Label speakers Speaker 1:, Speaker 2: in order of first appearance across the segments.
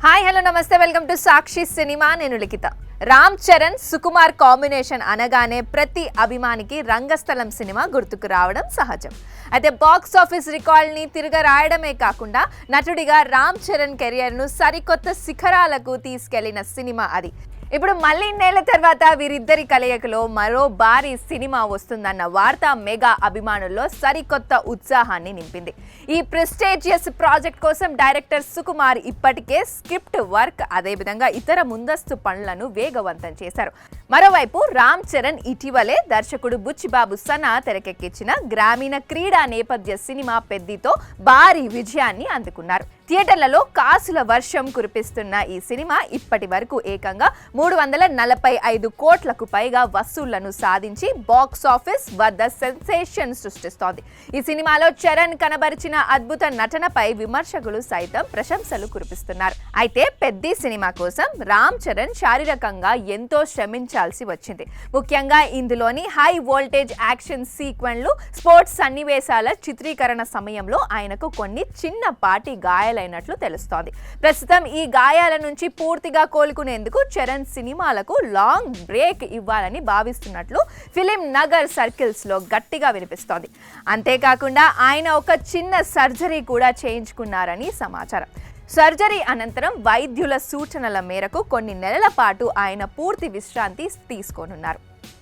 Speaker 1: Hi hello నమస్తే welcome to Sakshi cinema. నేను లిఖిత. Ram Charan Sukumar combination అనగానే ప్రతి అభిమానికి రంగస్థలం సినిమా గుర్తుకు రావడం సహజం. అయితే బాక్స్ ఆఫీస్ రికార్డ్ని తిరగ రాయడమే కాకుండా నటుడిగా రామ్ చరణ్ కెరియర్ను సరికొత్త శిఖరాలకు తీసుకెళ్లిన సినిమా అది. ఇప్పుడు మళ్ళీ ఇన్నేళ్ల తర్వాత వీరిద్దరి కలయికలో మరో భారీ సినిమా వస్తుందన్న వార్త మెగా అభిమానుల్లో సరికొత్త ఉత్సాహాన్ని నింపింది. ఈ ప్రెస్టీజియస్ ప్రాజెక్ట్ కోసం డైరెక్టర్ సుకుమార్ ఇప్పటికే స్క్రిప్ట్ వర్క్ అదేవిధంగా ఇతర ముందస్తు పనులను వేగవంతం చేశారు. మరోవైపు రామ్ చరణ్ ఇటీవలే దర్శకుడు బుచ్చిబాబు సనా తెరకెక్కించిన గ్రామీణ క్రీడా నేపథ్య సినిమా పెద్దితో భారీ విజయాన్ని అందుకున్నారు. థియేటర్లలో కాసుల వర్షం కురిపిస్తున్న ఈ సినిమా ఇప్పటి వరకు ఏకంగా 345 కోట్లకు పైగా వసూళ్లను సాధించి బాక్స్ ఆఫీస్ వద్ద సెన్సేషన్ సృష్టిస్తోంది. ఈ సినిమాలో చరణ్ కనబరిచిన అద్భుత నటనపై విమర్శకులు సైతం ప్రశంసలు కురిపిస్తున్నారు. అయితే పెద్ది సినిమా కోసం రామ్ చరణ్ శారీరకంగా ఎంతో శ్రమించాల్సి వచ్చింది. ముఖ్యంగా ఇందులోని హై వోల్టేజ్ యాక్షన్ సీక్వెన్లు, స్పోర్ట్స్ సన్నివేశాల చిత్రీకరణ సమయంలో ఆయనకు కొన్ని చిన్నపాటి గాయాలైనట్లు తెలుస్తోంది. ప్రస్తుతం ఈ గాయాల నుంచి పూర్తిగా కోలుకునేందుకు చరణ్ సినిమాలకు లాంగ్ బ్రేక్ ఇవ్వాలని భావిస్తున్నట్లు ఫిలిం నగర్ సర్కిల్స్ లో గట్టిగా వినిపిస్తోంది. అంతేకాకుండా ఆయన ఒక చిన్న సర్జరీ కూడా చేయించుకున్నారని సమాచారం. సర్జరీ అనంతరం వైద్యుల సూచనల మేరకు కొన్ని నెలల పాటు ఆయన పూర్తి విశ్రాంతి తీసుకోనున్నారు.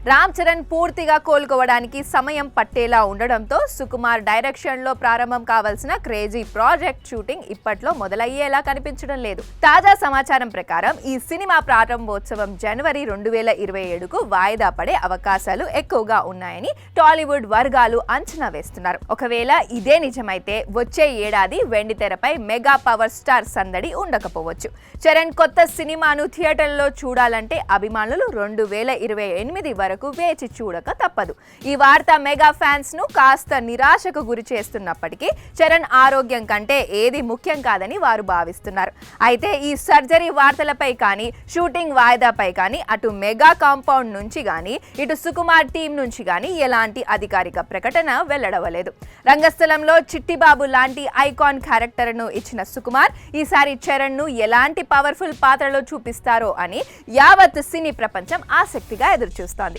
Speaker 1: రామ్ చరణ్ పూర్తిగా కోలుకోవడానికి సమయం పట్టేలా ఉండడంతో సుకుమార్ డైరెక్షన్ లో ప్రారంభం కావాల్సిన క్రేజీ ప్రాజెక్ట్ షూటింగ్ ఇప్పట్లో మొదలయ్యేలా కనిపించడం లేదు. తాజా సమాచారం ప్రకారం ఈ సినిమా ప్రారంభోత్సవం జనవరి 2027కు వాయిదా పడే అవకాశాలు ఎక్కువగా ఉన్నాయని టాలీవుడ్ వర్గాలు అంచనా వేస్తున్నారు. ఒకవేళ ఇదే నిజమైతే వచ్చే ఏడాది వెండితెరపై మెగా పవర్ స్టార్ సందడి ఉండకపోవచ్చు. చరణ్ కొత్త సినిమాను థియేటర్లో చూడాలంటే అభిమానులు 2028 వరకు వేచి చూడక తప్పదు. ఈ వార్త మెగా ఫ్యాన్స్ ను కాస్త నిరాశకు గురి చేస్తున్నప్పటికీ చరణ్ ఆరోగ్యం కంటే ఏది ముఖ్యం కాదని వారు భావిస్తున్నారు. అయితే ఈ సర్జరీ వార్తలపై కానీ, షూటింగ్ వాయిదాపై కానీ అటు మెగా కాంపౌండ్ నుంచి కానీ, ఇటు సుకుమార్ టీం నుంచి కానీ ఎలాంటి అధికారిక ప్రకటన వెల్లడవలేదు. రంగస్థలంలో చిట్టిబాబు లాంటి ఐకాన్ క్యారెక్టర్ ను ఇచ్చిన సుకుమార్ ఈసారి చరణ్ ను ఎలాంటి పవర్ఫుల్ పాత్రలో చూపిస్తారో అని యావత్ సినీ ప్రపంచం ఆసక్తిగా ఎదురుచూస్తోంది.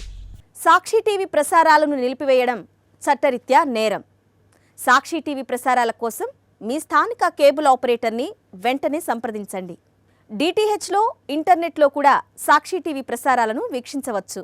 Speaker 2: సాక్షి టీవీ ప్రసారాలను నిలిపివేయడం చట్టరీత్యా నేరం. సాక్షి టీవీ ప్రసారాల కోసం మీ స్థానిక కేబుల్ ఆపరేటర్ని వెంటనే సంప్రదించండి. డిటిహెచ్లో, ఇంటర్నెట్లో కూడా సాక్షి టీవీ ప్రసారాలను వీక్షించవచ్చు.